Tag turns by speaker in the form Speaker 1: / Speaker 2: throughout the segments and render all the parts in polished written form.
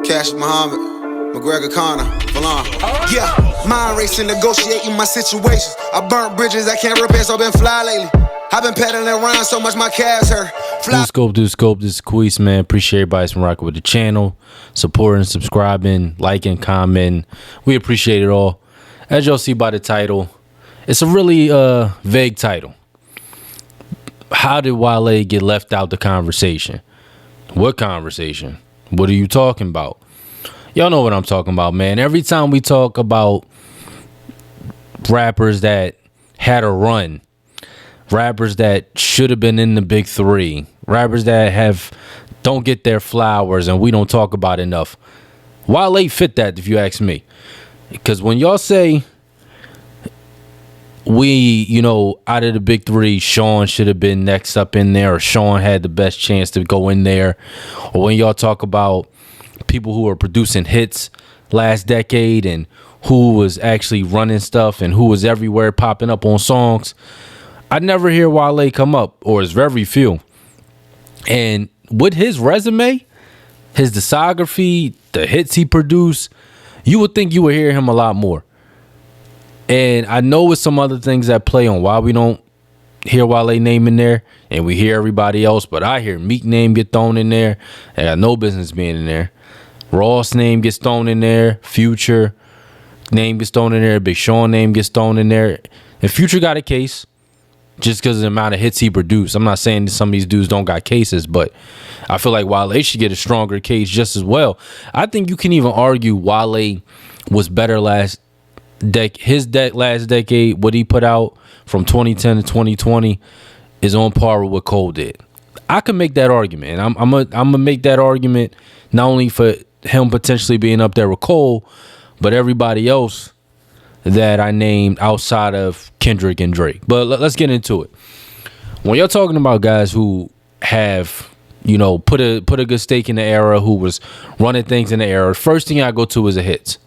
Speaker 1: Cash Muhammad, McGregor Connor, Falon. Yeah, mind racing, negotiating my situations. I burnt bridges I can't repair, so I've been fly lately. I've been pedaling around so much my calves hurt.
Speaker 2: Do scope. This is Queese, man. Appreciate everybody's been rocking with the channel, supporting, subscribing, liking, commenting. We appreciate it all. As y'all see by the title, it's a really vague title. How did Wale get left out the conversation? What conversation? What are you talking about? Y'all know what I'm talking about, man. Every time we talk about rappers that had a run, rappers that should have been in the big three, rappers that don't get their flowers and we don't talk about enough, Wale fit that, if you ask me. Because when y'all say out of the big three, Sean should have been next up in there, or Sean had the best chance to go in there, or when y'all talk about people who are producing hits last decade and who was actually running stuff and who was everywhere popping up on songs, I never hear Wale come up, or it's very few. And with his resume, his discography, the hits he produced, you would think you would hear him a lot more. And I know it's some other things that play on why we don't hear Wale name in there and we hear everybody else, but I hear Meek name get thrown in there. I got no business being in there. Ross name gets thrown in there. Future name gets thrown in there. Big Sean name gets thrown in there. And Future got a case just because of the amount of hits he produced. I'm not saying that some of these dudes don't got cases, but I feel like Wale should get a stronger case just as well. I think you can even argue Wale was better last decade. What he put out from 2010 to 2020 is on par with what Cole did. I can make that argument, and I'm gonna make that argument not only for him potentially being up there with Cole, but everybody else that I named outside of Kendrick and Drake. But let's get into it. When you're talking about guys who have put a good stake in the era, who was running things in the era, first thing I go to is the hits.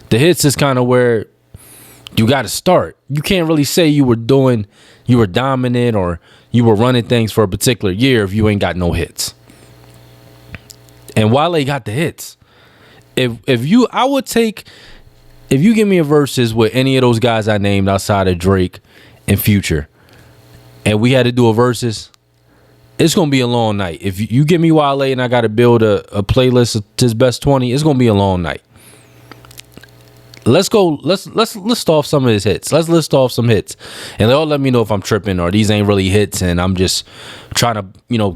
Speaker 2: The hits is kind of where you got to start. You can't really say you were dominant or you were running things for a particular year if you ain't got no hits. And Wale got the hits. If you give me a verses with any of those guys I named outside of Drake and Future, and we had to do a verses, it's gonna be a long night. If you give me Wale and I got to build a playlist of his best 20, it's gonna be a long night. Let's go. Let's list off some of his hits. Let's list off some hits, and they'll let me know if I'm tripping or these ain't really hits, and I'm just trying to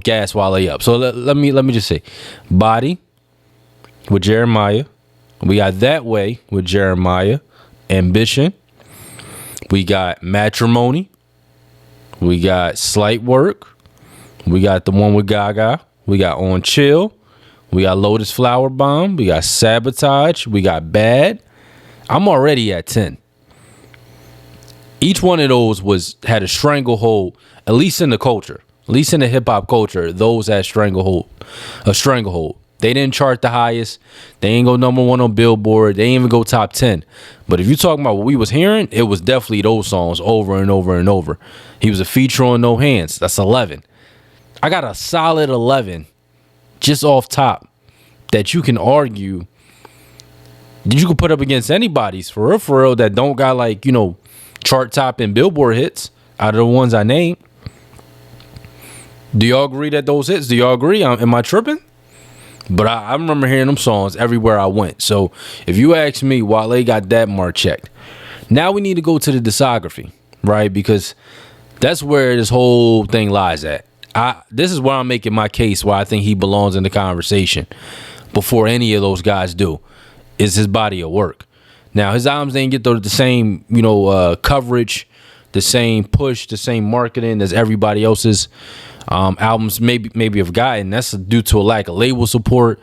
Speaker 2: gas Wale up. So let me just say, Body with Jeremiah. We got That Way with Jeremiah. Ambition. We got Matrimony. We got Slight Work. We got the one with Gaga. We got On Chill. We got Lotus Flower Bomb. We got Sabotage. We got Bad. I'm already at 10. Each one of those had a stranglehold, at least in the culture, at least in the hip hop culture. Those had a stranglehold. They didn't chart the highest. They ain't go number one on Billboard. They ain't even go top 10. But if you're talking about what we was hearing, it was definitely those songs over and over and over. He was a feature on No Hands. That's 11. I got a solid 11 just off top that you can argue that you could put up against anybody's for real that don't got chart top and Billboard hits out of the ones I named. Do y'all agree that those hits? Do y'all agree? Am I tripping? But I remember hearing them songs everywhere I went. So if you ask me, Wale got that mark checked. Now we need to go to the discography, right? Because that's where this whole thing lies at. This is where I'm making my case why I think he belongs in the conversation before any of those guys do. Is his body of work. Now his albums didn't get the same coverage, the same push, the same marketing as everybody else's albums maybe have gotten. That's due to a lack of label support.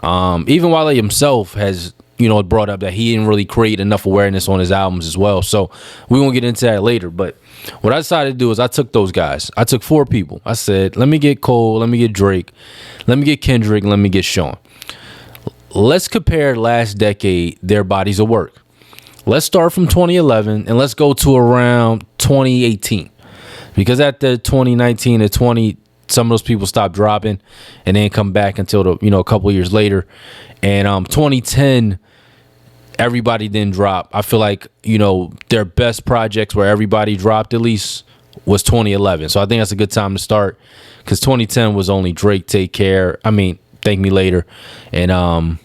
Speaker 2: Even Wale himself has brought up that he didn't really create enough awareness on his albums as well. So we won't get into that later. But what I decided to do is I took those guys. I took 4 people. I said, let me get Cole, let me get Drake, let me get Kendrick, let me get Sean. Let's compare last decade, their bodies of work. Let's start from 2011 and let's go to around 2018. Because at the 2019 to some of those people stopped dropping and then come back until a couple of years later. And 2010, everybody didn't drop. I feel like, their best projects where everybody dropped at least was 2011. So I think that's a good time to start, because 2010 was only Drake, Thank Me Later, and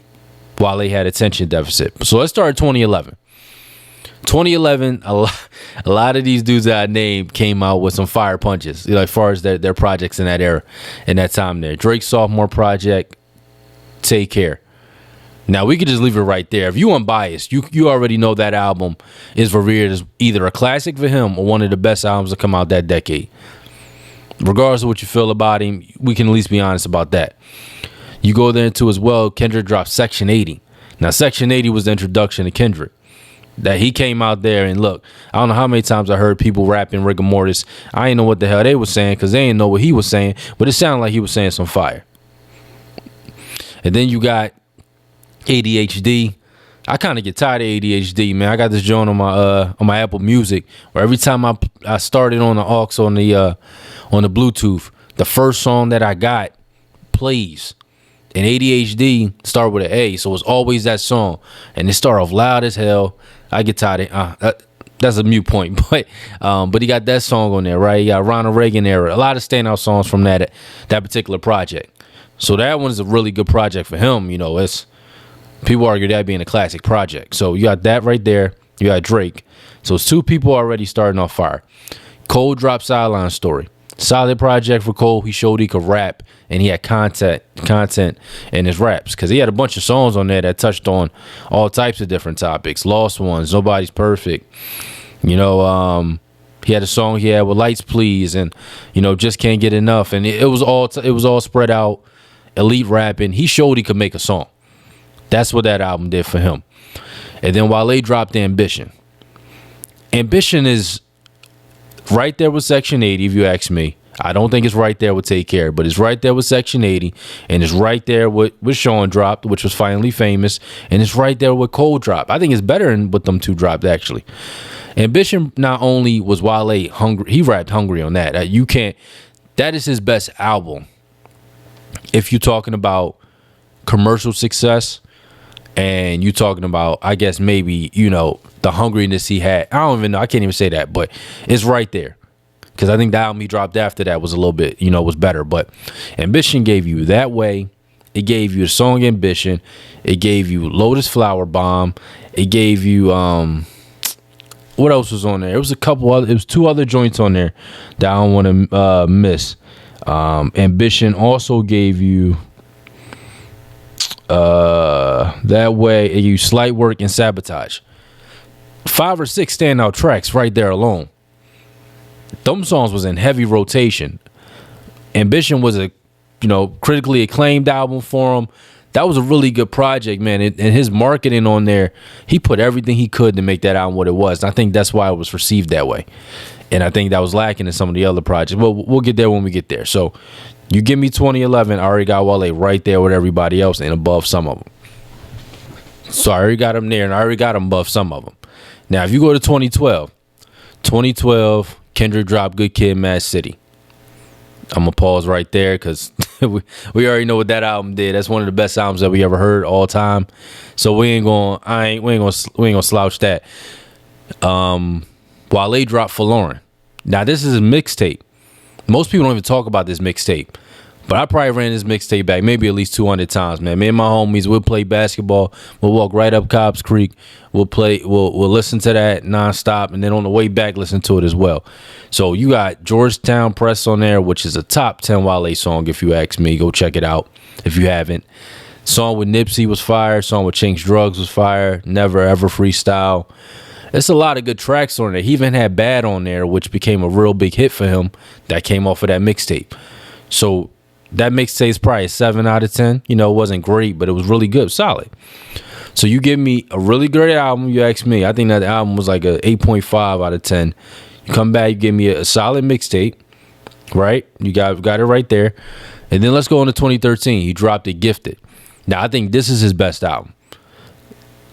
Speaker 2: Wale had Attention Deficit. So let's start at 2011. 2011, a lot of these dudes that I named came out with some fire punches, as far as their projects in that era, in that time there. Drake's sophomore project, Take Care. Now, we could just leave it right there. If you unbiased, you already know that album is revered as either a classic for him or one of the best albums to come out that decade. Regardless of what you feel about him, we can at least be honest about that. You go there into as well, Kendrick dropped Section 80. Now, Section 80 was the introduction to Kendrick. That he came out there and look, I don't know how many times I heard people rapping rigor mortis. I ain't know what the hell they was saying because they didn't know what he was saying, but it sounded like he was saying some fire. And then you got ADHD. I kind of get tired of ADHD, man. I got this joint on my Apple Music where every time I started on the aux on the Bluetooth, the first song that I got plays. And ADHD start with an A, so it's always that song, and it start off loud as hell. I get tired of that's a mute point, but he got that song on there, right? He got Ronald Reagan era, a lot of standout songs from that particular project. So that one is a really good project for him. It's people argue that being a classic project. So you got that right there. You got Drake. So it's two people already starting off fire. Cole dropped Sideline Story. Solid project for Cole. He showed he could rap, and he had content in his raps, because he had a bunch of songs on there that touched on all types of different topics. Lost Ones, Nobody's Perfect. He had a song he had with Lights Please, and Just Can't Get Enough, and it was all spread out, elite rapping. He showed he could make a song. That's what that album did for him. And then Wale dropped Ambition. Ambition is right there with Section 80, if you ask me. I don't think it's right there with Take Care, but it's right there with Section 80, and it's right there with Sean dropped, which was Finally Famous, and it's right there with Cole dropped. I think it's better than what them two dropped, actually. Ambition not only was Wale hungry, he rapped hungry on that. That is his best album. If you're talking about commercial success, and you talking about, I guess maybe, the hungriness he had. I don't even know. I can't even say that, but it's right there. Because I think the album he dropped after that was a little bit, was better. But Ambition gave you That Way. It gave you the song Ambition. It gave you Lotus Flower Bomb. It gave you, what else was on there? It was two other joints on there that I don't want to miss. Ambition also gave you That Way, and you Slight Work and Sabotage. 5 or 6 standout tracks right there alone. Them songs was in heavy rotation. Ambition was a critically acclaimed album for him. That was a really good project, man. And his marketing on there, he put everything he could to make that album what it was. And I think that's why it was received that way. And I think that was lacking in some of the other projects. But we'll get there when we get there. So you give me 2011, I already got Wale right there with everybody else and above some of them. So I already got him there, and I already got him above some of them. Now, if you go to 2012, Kendrick dropped Good Kid, Mad City. I'm going to pause right there because we already know what that album did. That's one of the best albums that we ever heard all time. So we ain't gonna slouch that. Wale dropped For Lauren. Now, this is a mixtape. Most people don't even talk about this mixtape. But I probably ran this mixtape back maybe at least 200 times, man. Me and my homies, we'll play basketball. We'll walk right up Cobb's Creek. We'll listen to that nonstop, and then on the way back, listen to it as well. So you got Georgetown Press on there, which is a top 10 Wale song, if you ask me. Go check it out if you haven't. Song with Nipsey was fire. Song with Chinks Drugs was fire. Never Ever Freestyle. It's a lot of good tracks on there. He even had Bad on there, which became a real big hit for him. That came off of that mixtape. So that mixtape is probably a 7 out of 10. It wasn't great, but it was really good, solid. So you give me a really great album, you ask me. I think that album was like a 8.5 out of 10. You come back, you give me a solid mixtape, right? You got it right there. And then let's go into 2013. He dropped it, Gifted. Now, I think this is his best album.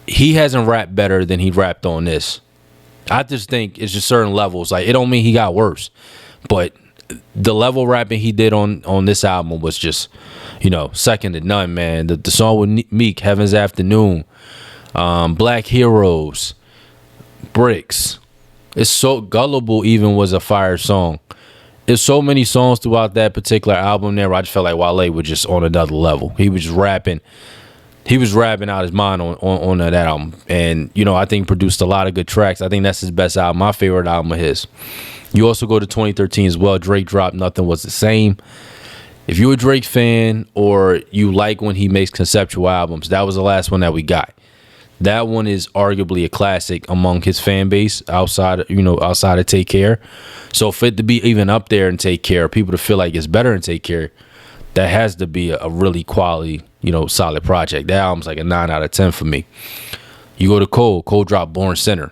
Speaker 2: He hasn't rapped better than he rapped on this. I just think it's just certain levels. Like, it don't mean he got worse. But the level rapping he did on this album was just, second to none, man. The song with Meek, Heaven's Afternoon, Black Heroes, Bricks. It's so gullible. Even was a fire song. There's so many songs throughout that particular album there where I just felt like Wale was just on another level. He was just rapping. He was rapping out his mind on that album. And, I think produced a lot of good tracks. I think that's his best album, my favorite album of his. You also go to 2013 as well. Drake dropped Nothing Was the Same. If you're a Drake fan or you like when he makes conceptual albums, that was the last one that we got. That one is arguably a classic among his fan base outside of Take Care. So for it to be even up there and Take Care, people to feel like it's better than Take Care, that has to be a really quality, solid project. That album's like a 9 out of 10 for me. You go to Cole. Cole dropped Born Sinner.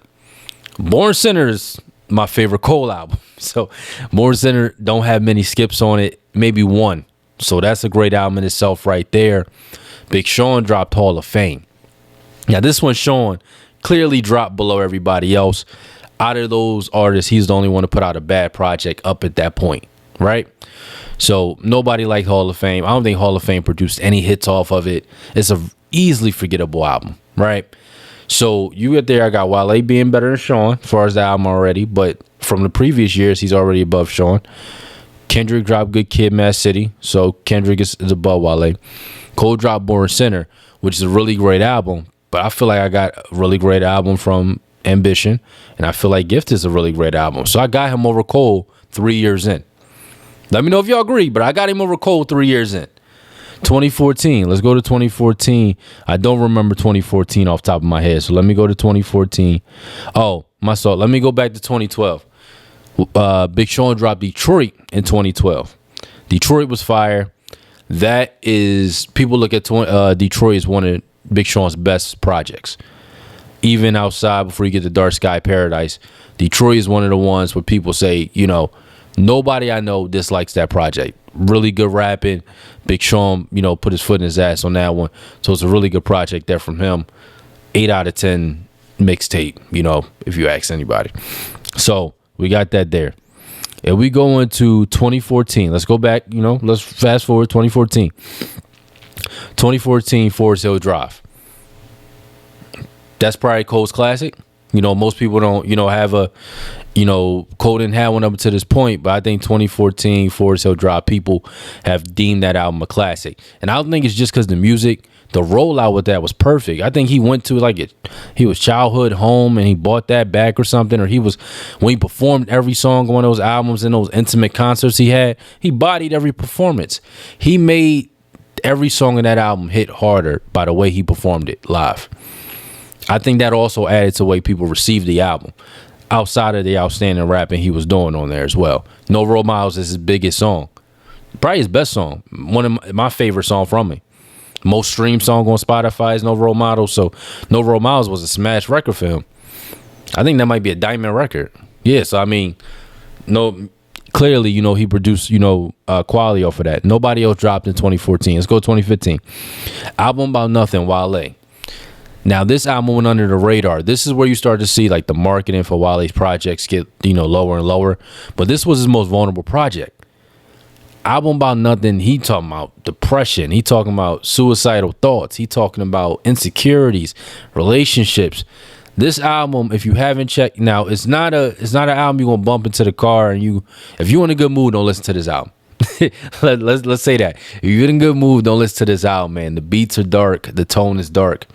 Speaker 2: Born Sinner is my favorite Cole album. So Born Sinner don't have many skips on it, maybe one. So that's a great album in itself right there. Big Sean dropped Hall of Fame. Now, this one, Sean, clearly dropped below everybody else. Out of those artists, he's the only one to put out a bad project up at that point, right? So nobody liked Hall of Fame. I don't think Hall of Fame produced any hits off of it. It's a easily forgettable album, right? So you get there, I got Wale being better than Sean as far as the album already, but from the previous years, he's already above Sean. Kendrick dropped Good Kid, Mad City, so Kendrick is above Wale. Cole dropped Born Sinner, which is a really great album. But I feel like I got a really great album from Ambition, and I feel like Gift is a really great album. So I got him over Cole 3 years in. Let me know if y'all agree, but I got him over Cole 3 years in. 2014. Let's go to 2014. I don't remember 2014 off the top of my head, so let me go to 2014. Oh, my fault. Let me go back to 2012. Big Sean dropped Detroit in 2012. Detroit was fire. That is, people look at Detroit as one of Big Sean's best projects. Even outside, before you get to Dark Sky Paradise, Detroit is one of the ones where people say, nobody I know dislikes that project. Really good rapping. Big Sean, put his foot in his ass on that one. So it's a really good project there from him. 8 out of 10 mixtape, if you ask anybody. So we got that there. And we go into 2014. Let's go back, let's fast forward 2014. 2014 Forest Hill Drive. That's probably Cole's classic. Most people don't, have a, Cole didn't have one up to this point, but I think 2014 Forest Hill Drive, people have deemed that album a classic. And I don't think it's just because the music, the rollout with that was perfect. I think he went to he was childhood home and he bought that back or something, or when he performed every song on those albums and those intimate concerts he bodied every performance. He made every song in that album hit harder by the way he performed it live. I think that also added to the way people received the album, outside of the outstanding rapping he was doing on there as well. No Role Models is his biggest song. Probably his best song. One of my favorite song from him. Most streamed song on Spotify is No Role Models. So No Role Models was a smash record for him. I think that might be a diamond record. Yeah, so I mean, clearly, he produced, quality off of that. Nobody else dropped in 2014. Let's go 2015. Album About Nothing, Wale. Now, this album went under the radar. This is where you start to see the marketing for Wale's projects get, lower and lower. But this was his most vulnerable project. Album About Nothing, he talking about depression. He talking about suicidal thoughts. He talking about insecurities, relationships. This album, if you haven't checked, now it's not an album you're gonna bump into the car and if you're in a good mood, don't listen to this album. let's say that. If you're in a good mood, don't listen to this album, man. The beats are dark, the tone is dark.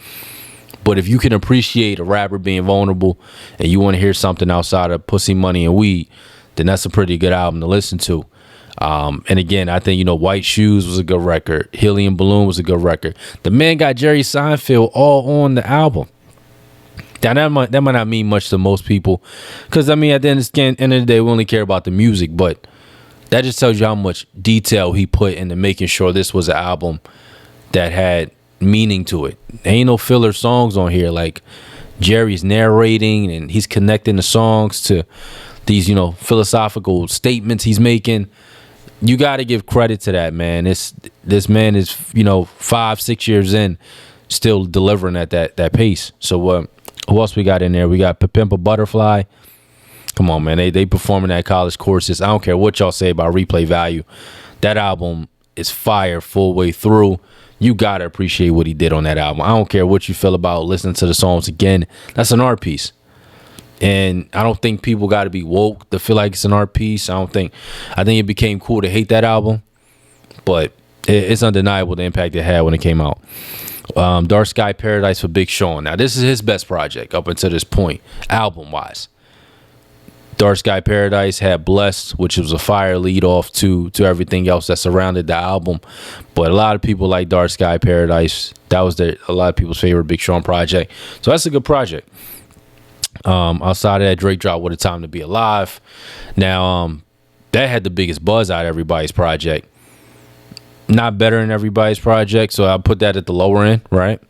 Speaker 2: But if you can appreciate a rapper being vulnerable and you want to hear something outside of pussy, money, and weed, then that's a pretty good album to listen to. And again, I think, White Shoes was a good record. Helium Balloon was a good record. The man got Jerry Seinfeld all on the album. Now, that might not mean much to most people. Because, at the end of the day, we only care about the music. But that just tells you how much detail he put into making sure this was an album that had meaning to it. There ain't no filler songs on here. Jerry's narrating and he's connecting the songs to these, philosophical statements he's making. You got to give credit to that, man. This man is, 5-6 years in, still delivering at that pace. So who else we got in there? We got Pimp a Butterfly. Come on, man. They performing at college courses. I don't care what y'all say about replay value. That album is fire full way through. You gotta appreciate what he did on that album. I don't care what you feel about listening to the songs again. That's an art piece. And I don't think people got to be woke to feel like it's an art piece. I think it became cool to hate that album, but it's undeniable the impact it had when it came out. Dark Sky Paradise for Big Sean. Now, this is his best project up until this point, album-wise. Dark Sky Paradise had Blessed, which was a fire lead off to everything else that surrounded the album. But a lot of people like Dark Sky Paradise. That was a lot of people's favorite Big Sean project. So that's a good project. Outside of that, Drake dropped What a Time to Be Alive. Now, that had the biggest buzz out of everybody's project. Not better than everybody's project, so I put that at the lower end, right?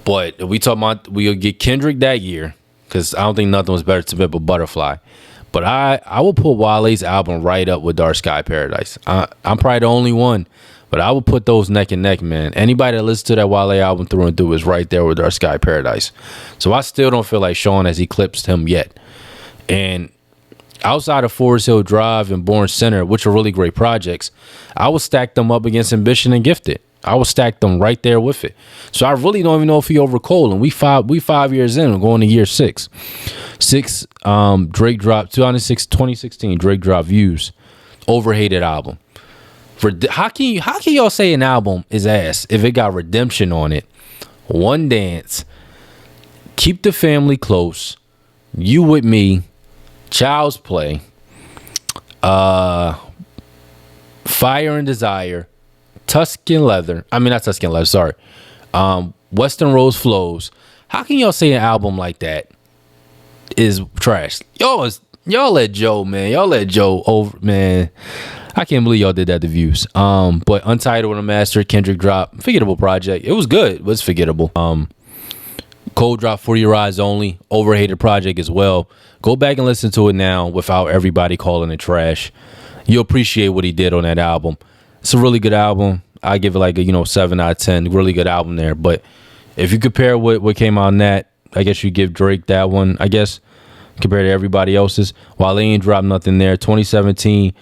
Speaker 2: But if we talk about, we'll get Kendrick that year, because I don't think nothing was better to Pimp a Butterfly. But I will put Wale's album right up with Dark Sky Paradise. I'm probably the only one, but I will put those neck and neck, man. Anybody that listens to that Wale album through and through is right there with Dark Sky Paradise. So I still don't feel like Sean has eclipsed him yet. And outside of Forest Hill Drive and Born Center, which are really great projects, I would stack them up against Ambition and Gifted. I would stack them right there with it. So I really don't even know if he over Cole. And we 5 years in. We're going to year 6. Drake dropped 2016. Drake dropped Views. Overhated album. How can y'all say an album is ass if it got Redemption on it, One Dance, Keep the Family Close, You With Me, Child's Play, Fire and Desire, Tuscan Leather. I mean, not Tuscan Leather, sorry. Western Rose Flows. How can y'all say an album like that is trash? Y'all let Joe, man. Y'all let Joe over, man. I can't believe y'all did that to Views. But Untitled and Master, Kendrick drop. Forgettable project. It was good. It was forgettable. Cole drop For Your Eyes Only. Overhated project as well. Go back and listen to it now without everybody calling it trash. You'll appreciate what he did on that album. It's a really good album. I give it like a 7 out of 10. Really good album there. But if you compare what came out on that, I guess you give Drake that one, I guess, compared to everybody else's. Wale ain't dropped nothing there. 2017,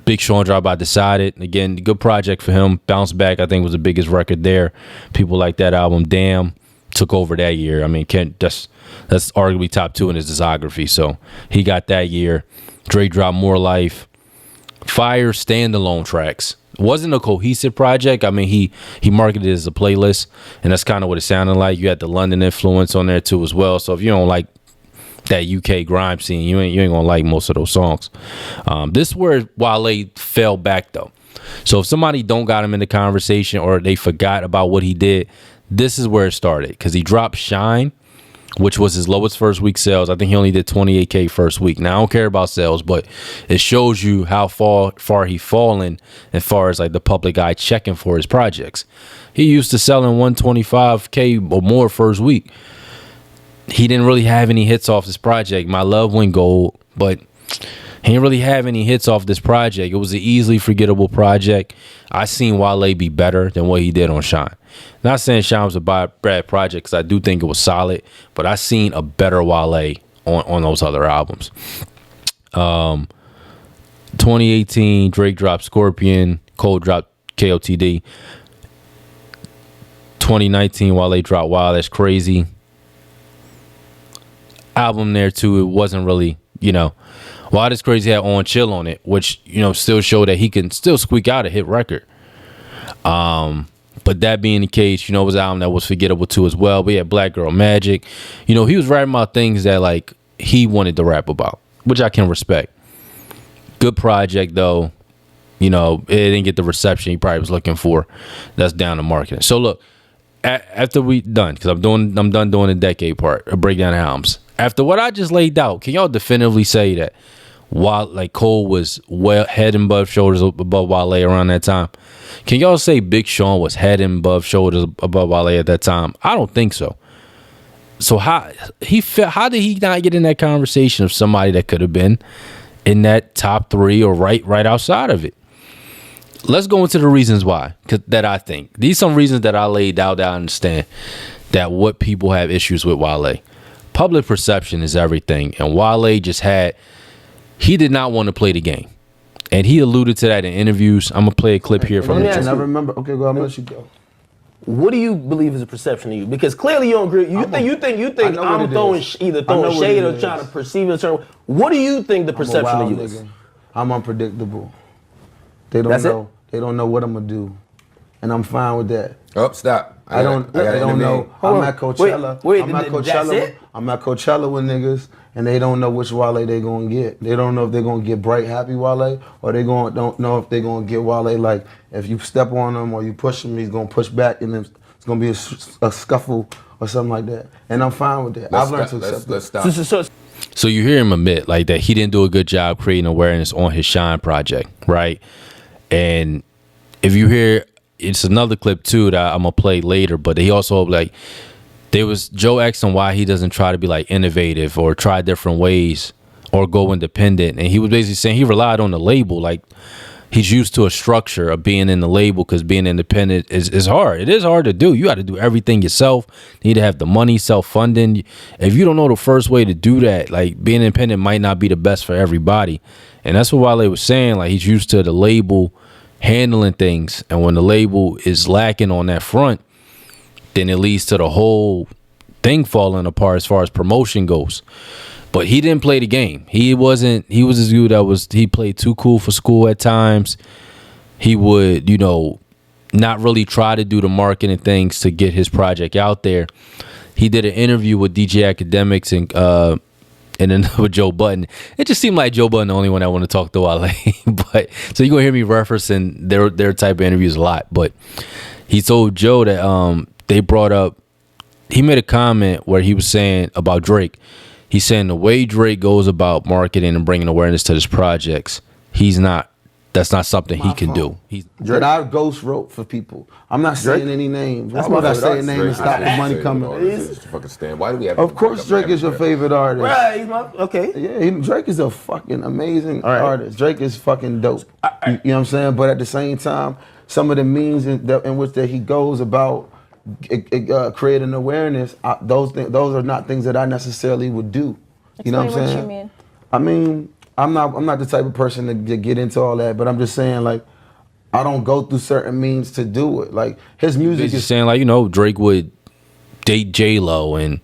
Speaker 2: Big Sean dropped I Decided. Again, good project for him. Bounce Back, I think, was the biggest record there. People like that album. Damn took over that year. I mean, that's arguably top 2 in his discography. So he got that year. Drake dropped More Life. Fire standalone tracks. Wasn't a cohesive project. I mean, he marketed it as a playlist, and that's kind of what it sounded like. You had the London influence on there too as well. So if you don't like that UK grime scene, you ain't gonna like most of those songs. This is where Wale fell back though. So if somebody don't got him in the conversation or they forgot about what he did, this is where it started, because he dropped Shine, which was his lowest first week sales. I think he only did 28K first week. Now I don't care about sales, but it shows you how far he fallen as far as like the public eye checking for his projects. He used to selling 125K or more first week. He didn't really have any hits off this project. My Love went gold, but he didn't really have any hits off this project. It was an easily forgettable project. I seen Wale be better than what he did on Shine. Not saying Shine was a bad project, because I do think it was solid, but I seen a better Wale on those other albums. 2018, Drake dropped Scorpion. Cole dropped KOTD. 2019, Wale dropped Wow, That's Crazy. Album there too, it wasn't really, Wild Is Crazy had On Chill on it, which, still showed that he can still squeak out a hit record. But that being the case, it was an album that was forgettable too as well. But yeah, Black Girl Magic. He was writing about things that like he wanted to rap about, which I can respect. Good project though. It didn't get the reception he probably was looking for. That's down to marketing. So look, after we done, because I'm done doing the decade part, a breakdown of albums. After what I just laid out, can y'all definitively say that while like Cole was well head and shoulders above Wale around that time? Can y'all say Big Sean was head and shoulders above Wale at that time? I don't think so. So how did he not get in that conversation of somebody that could have been in that top 3 or right outside of it? Let's go into the reasons why that I think. These are some reasons that I laid out that I understand that what people have issues with Wale. public perception is everything. And Wale he did not want to play the game. And he alluded to that in interviews. I'm going to play a clip here from
Speaker 3: I remember. Okay, go. I'm going to let you go.
Speaker 4: What do you believe is a perception of you? Because clearly you don't agree. You think I'm throwing shade or trying to perceive it a certain way. What do you think the perception of you is?
Speaker 3: I'm unpredictable. They don't know. They don't know what I'm gonna do, and I'm fine with that.
Speaker 5: Oh, stop!
Speaker 3: They don't know. I'm at Coachella. I'm at Coachella with niggas, and they don't know which Wale they gonna get. They don't know if they're gonna get bright, happy Wale, or don't know if they're gonna get Wale like if you step on him or you push him, he's gonna push back, and then it's gonna be a scuffle or something like that. And I'm fine with that. I've learned to accept
Speaker 5: let's
Speaker 3: that.
Speaker 5: stop.
Speaker 2: So you hear him admit like that he didn't do a good job creating awareness on his Shine project, right? And if you hear, it's another clip too that I'm gonna play later, but he also like there was Joe asked him why he doesn't try to be like innovative or try different ways or go independent, and he was basically saying he relied on the label. Like he's used to a structure of being in the label because being independent is hard. It is hard to do. You got to do everything yourself. You need to have the money, self-funding. If you don't know the first way to do that, like being independent might not be the best for everybody. And that's what Wale was saying. Like he's used to the label handling things, and when the label is lacking on that front, then it leads to the whole thing falling apart as far as promotion goes. But he didn't play the game. He was this dude he played too cool for school at times. He would, not really try to do the marketing things to get his project out there. He did an interview with DJ Academics and then with Joe Budden. It just seemed like Joe Budden the only one that wanted to talk to Wale. But so you're gonna hear me referencing their type of interviews a lot. But he told Joe that they brought up, he made a comment where he was saying about Drake. He's saying the way Drake goes about marketing and bringing awareness to his projects, that's not something he can do.
Speaker 3: Drake, I ghost wrote for people. I'm not saying any names. Why would I say a name and stop the money coming?
Speaker 5: Why do we have?
Speaker 3: Of course, Drake is your favorite artist.
Speaker 4: Right, okay.
Speaker 3: Yeah, Drake is a fucking amazing artist. Drake is fucking dope. You know what I'm saying? But at the same time, some of the means in which that he goes about creating awareness, those are not things that I necessarily would do. You know what I'm saying?
Speaker 6: What you mean?
Speaker 3: I mean, I'm not the type of person to get into all that, but I'm just saying like I don't go through certain means to do it. Like his music is
Speaker 2: saying like Drake would date J-Lo and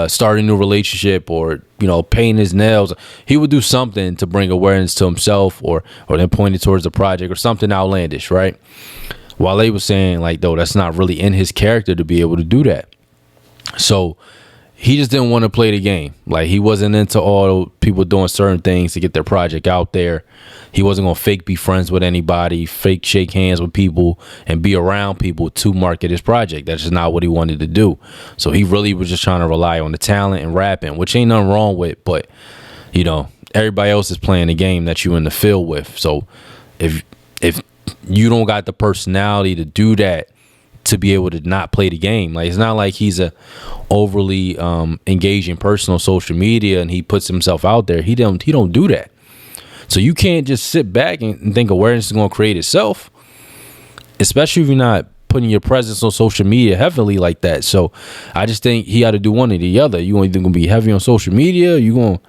Speaker 2: start a new relationship or paint his nails. He would do something to bring awareness to himself or then point it towards the project or something outlandish, right? Wale was saying like though that's not really in his character to be able to do that. So he just didn't want to play the game. Like he wasn't into all people doing certain things to get their project out there. He wasn't gonna fake be friends with anybody, fake shake hands with people and be around people to market his project. That's just not what he wanted to do. So he really was just trying to rely on the talent and rapping, which ain't nothing wrong with, but everybody else is playing the game that you in the field with. So if you don't got the personality to do that, to be able to not play the game, like it's not like he's a overly engaging person on social media and he puts himself out there. He don't do that. So you can't just sit back and think awareness is going to create itself, especially if you're not putting your presence on social media heavily like that. So I just think he got to do one or the other. You either going to be heavy on social media, or you going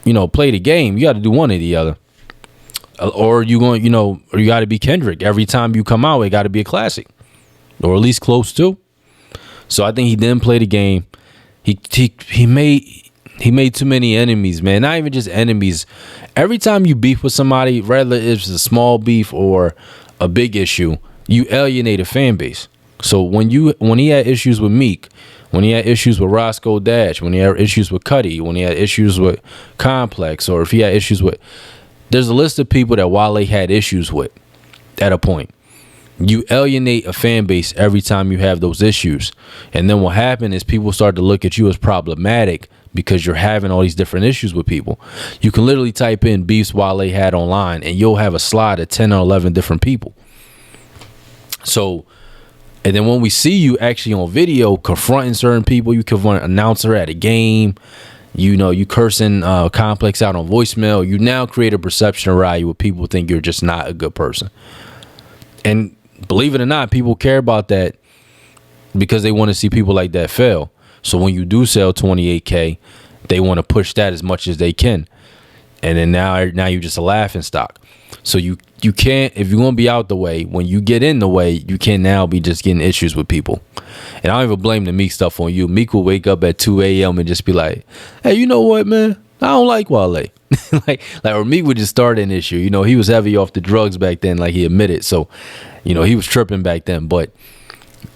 Speaker 2: to play the game. You got to do one or the other. Or you going, or you got to be Kendrick. Every time you come out, it got to be a classic, or at least close to. So I think he didn't play the game. He made too many enemies, man. Not even just enemies. Every time you beef with somebody, whether it's a small beef or a big issue, you alienate a fan base. So when he had issues with Meek, when he had issues with Roscoe Dash, when he had issues with Cudi, when he had issues with Complex, or if he had issues with, there's a list of people that Wale had issues with at a point. You alienate a fan base every time you have those issues. And then what happened is people start to look at you as problematic because you're having all these different issues with people. You can literally type in beefs Wale had online and you'll have a slide of 10 or 11 different people. So, and then when we see you actually on video confronting certain people, you confront an announcer at a game, you cursing Complex out on voicemail, you now create a perception around you where people think you're just not a good person. And believe it or not, people care about that because they want to see people like that fail. So when you do sell 28K, they want to push that as much as they can. And then now you're just a laughing stock. So you can't, if you're going to be out the way, when you get in the way, you can't now be just getting issues with people. And I don't even blame the Meek stuff on you. Meek will wake up at 2 a.m. and just be like, hey, you know what, man? I don't like Wale. or Meek would just start an issue. You know, he was heavy off the drugs back then, like he admitted. So, you know, he was tripping back then. But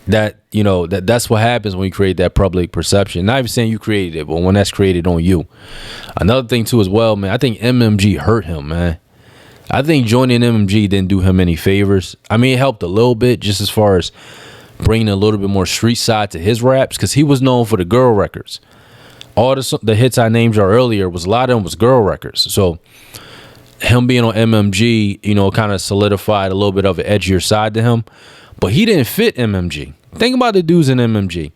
Speaker 2: that's what happens when you create that public perception. Not even saying you created it, but when that's created on you. Another thing too as well, man, I think MMG hurt him, man. I think joining MMG didn't do him any favors. I mean, it helped a little bit just as far as bringing a little bit more street side to his raps, because he was known for the girl records. All the hits I named you earlier, a lot of them was girl records. So him being on MMG, you know, kind of solidified a little bit of an edgier side to him. But he didn't fit MMG. Think about the dudes in MMG.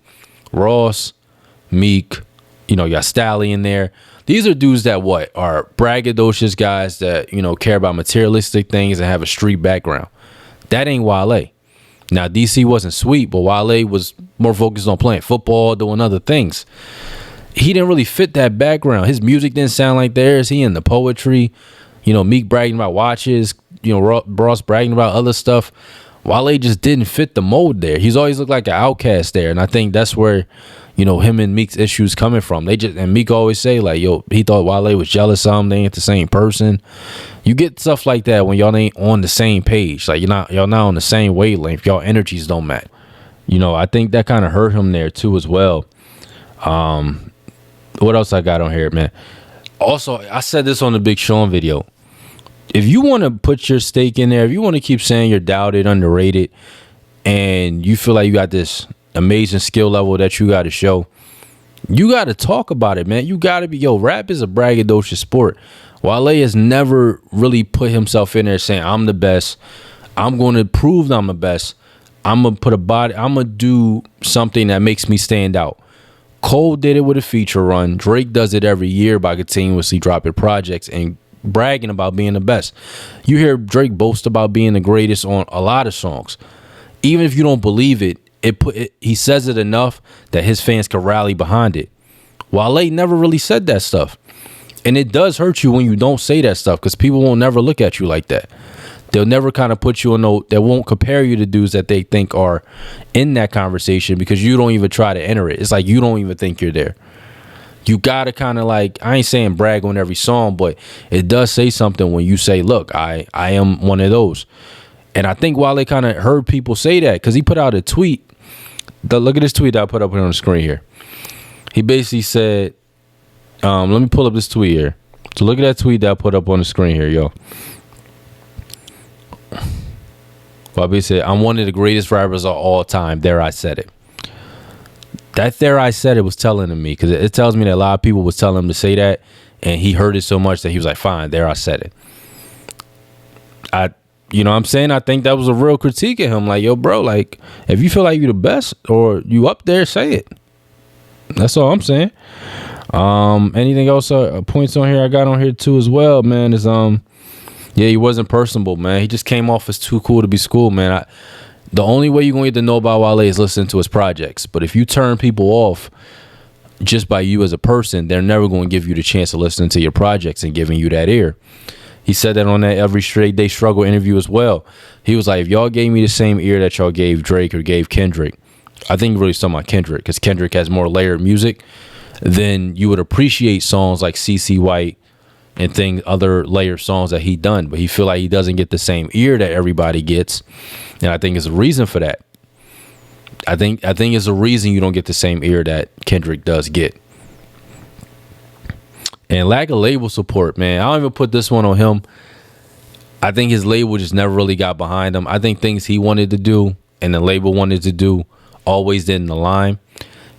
Speaker 2: Ross, Meek, you know, you got Stally in there. These are dudes that are braggadocious guys that, you know, care about materialistic things and have a street background. That ain't Wale. Now, DC wasn't sweet, but Wale was more focused on playing football, doing other things. He didn't really fit that background. His music didn't sound like theirs. He in the poetry, you know, Meek bragging about watches, you know, Ross bragging about other stuff. Wale just didn't fit the mold there. He's always looked like an outcast there. And I think that's where, you know, him and Meek's issues coming from. And Meek always say, like, yo, he thought Wale was jealous of him. They ain't the same person. You get stuff like that when y'all ain't on the same page. Like, y'all not on the same wavelength. Y'all energies don't match. You know, I think that kind of hurt him there too as well. What else I got on here, man? Also, I said this on the Big Sean video. If you want to put your stake in there, if you want to keep saying you're doubted, underrated, and you feel like you got this amazing skill level that you got to show, you got to talk about it, man. You got to be, rap is a braggadocious sport. Wale has never really put himself in there saying, I'm the best. I'm going to prove that I'm the best. I'm going to do something that makes me stand out. Cole did it with a feature run. Drake does it every year by continuously dropping projects and bragging about being the best. You hear Drake boast about being the greatest on a lot of songs. Even if you don't believe it, he says it enough that his fans can rally behind it. Wale never really said that stuff. And it does hurt you when you don't say that stuff, because people won't never look at you like that. They'll never kind of put you on they won't compare you to dudes that they think are in that conversation, because you don't even try to enter it. It's like you don't even think you're there. You got to kind of, like, I ain't saying brag on every song, but it does say something when you say, look, I am one of those. And I think Wale kind of heard people say that, because he put out a tweet. Look at this tweet that I put up on the screen here. He basically said, let me pull up this tweet here. So look at that tweet that I put up on the screen here, yo. Wale said, I'm one of the greatest rappers of all time. There, I said it. That there I said it was telling to me, because it tells me that a lot of people was telling him to say that, and he heard it so much that he was like, fine, there I said it. You know what I'm saying? I think that was a real critique of him. Like, yo, bro, like, if you feel like you the best or you up there, say it. That's all I'm saying. Anything else? Points on here I got on here too as well, man, is yeah, he wasn't personable, man. He just came off as too cool to be school, man. The only way you're going to get to know about Wale is listening to his projects. But if you turn people off just by you as a person, they're never going to give you the chance of listening to your projects and giving you that ear. He said that on that Every Straight Day Struggle interview as well. He was like, if y'all gave me the same ear that y'all gave Drake or gave Kendrick, I think really talking about Kendrick, because Kendrick has more layered music, then you would appreciate songs like CC White and other layered songs that he done. But he feel like he doesn't get the same ear that everybody gets. And I think there's a reason for that. I think it's a reason you don't get the same ear that Kendrick does get. And lack of label support, man. I don't even put this one on him. I think his label just never really got behind him. I think things he wanted to do and the label wanted to do always didn't align.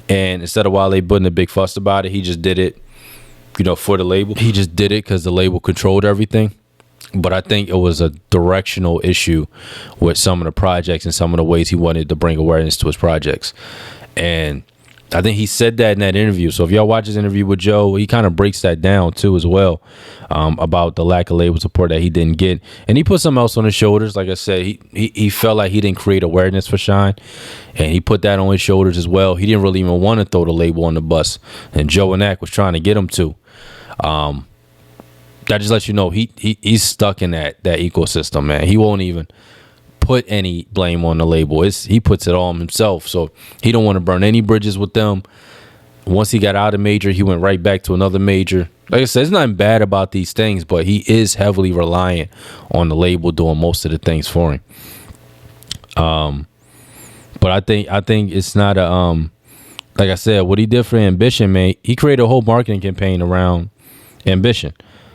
Speaker 2: And instead of Wale putting a big fuss about it, he just did it, you know, for the label. He just did it because the label controlled everything. But I think it was a directional issue with some of the projects and some of the ways he wanted to bring awareness to his projects. And I think he said that in that interview. So if y'all watch his interview with Joe, he kind of breaks that down too as well, about the lack of label support that he didn't get. And he put something else on his shoulders. Like I said, he felt like he didn't create awareness for Shine, and he put that on his shoulders as well. He didn't really even want to throw the label on the bus, and Joe and Ack was trying to get him to. That just lets you know he's stuck in that ecosystem, man. He won't even put any blame on the label. He puts it all on himself. So he don't want to burn any bridges with them. Once he got out of major, he went right back to another major. Like I said, there's nothing bad about these things, but he is heavily reliant on the label doing most of the things for him. But I think it's not a like I said, what he did for Ambition, man, he created a whole marketing campaign around Ambition.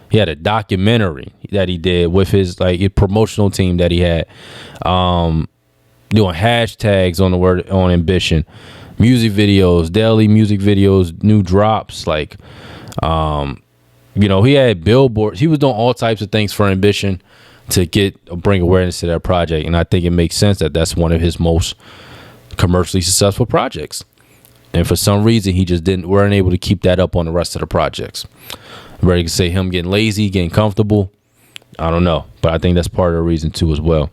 Speaker 2: He had a documentary that he did with his promotional team that he had, doing hashtags on Ambition, music videos, daily music videos, new drops. He had billboards. He was doing all types of things for Ambition to bring awareness to that project, and I think it makes sense that that's one of his most commercially successful projects. And for some reason, he just weren't able to keep that up on the rest of the projects. Ready to say him getting lazy, getting comfortable. I don't know, but I think that's part of the reason too as well.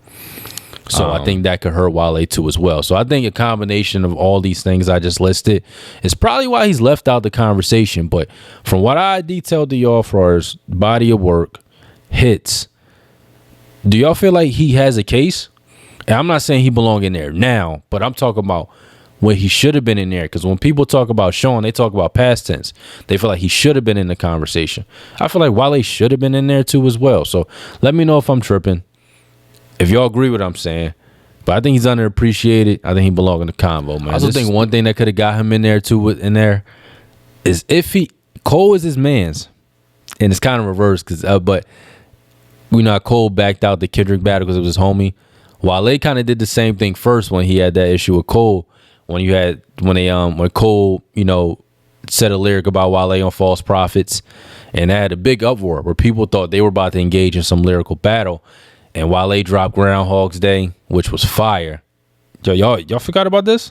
Speaker 2: So I think that could hurt Wale too as well. So I think a combination of all these things I just listed is probably why he's left out the conversation. But from what I detailed to y'all for his body of work, hits, do y'all feel like he has a case? And I'm not saying he belong in there now, but I'm talking about when he should have been in there. Because when people talk about Sean, they talk about past tense. They feel like he should have been in the conversation. I feel like Wale should have been in there too as well. So let me know if I'm tripping, if y'all agree with what I'm saying. But I think he's underappreciated. I think he belongs in the convo, man. I also think one thing that could have got him in there too, is if Cole is his man's, and it's kind of reversed, but we know Cole backed out the Kendrick battle because it was his homie. Wale kind of did the same thing first when he had that issue with Cole. When Cole, said a lyric about Wale on False Prophets, and that had a big uproar where people thought they were about to engage in some lyrical battle, and Wale dropped Groundhog's Day, which was fire. Y'all forgot about this?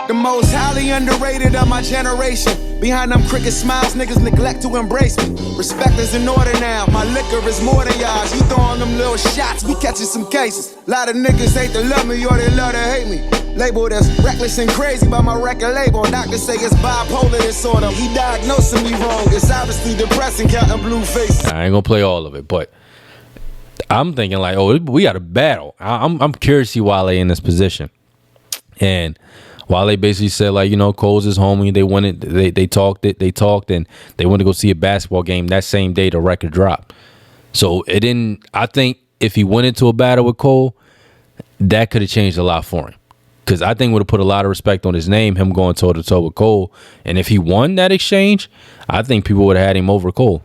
Speaker 1: The most highly underrated of my generation. Behind them crooked smiles, niggas neglect to embrace me. Respect is in order now, my liquor is more than yours. You throwing them little shots, we catching some cases. Lot of niggas hate to love me or they love to hate me. Labeled as reckless and crazy by my record label. Doctors say it's bipolar disorder. He diagnosing me wrong. It's obviously depressing, counting blue faces.
Speaker 2: I ain't gonna play all of it, but I'm thinking like, we got a battle. I'm curious to see Wale in this position. And Wale basically said, Cole's his homie. They wanted, they talked, and they went to go see a basketball game that same day the record dropped. So it didn't. I think if he went into a battle with Cole, that could have changed a lot for him. Because I think would have put a lot of respect on his name, him going toe to toe with Cole. And if he won that exchange, I think people would have had him over Cole.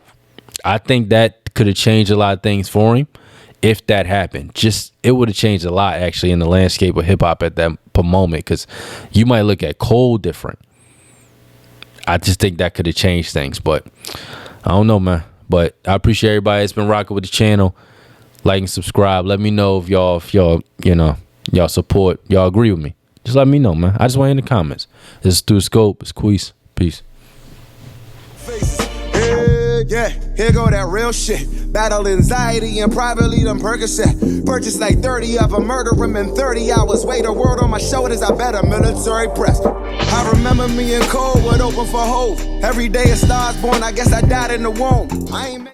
Speaker 2: I think that could have changed a lot of things for him. If that happened, it would have changed a lot actually in the landscape of hip hop at that moment, because you might look at Cole different. I just think that could have changed things, but I don't know, man. But I appreciate everybody that's been rocking with the channel. Like and subscribe. Let me know if y'all support, y'all agree with me. Just let me know, man. I just want in the comments. This is Through Scope. It's Queese. Peace.
Speaker 1: Yeah, here go that real shit. Battle anxiety and privately them Percocet. Purchased like 30 of them, murder him in 30 hours. Weight a world on my shoulders, I bet a military press. I remember me and Cole would open for Hove. Every day a star's born, I guess I died in the womb. I ain't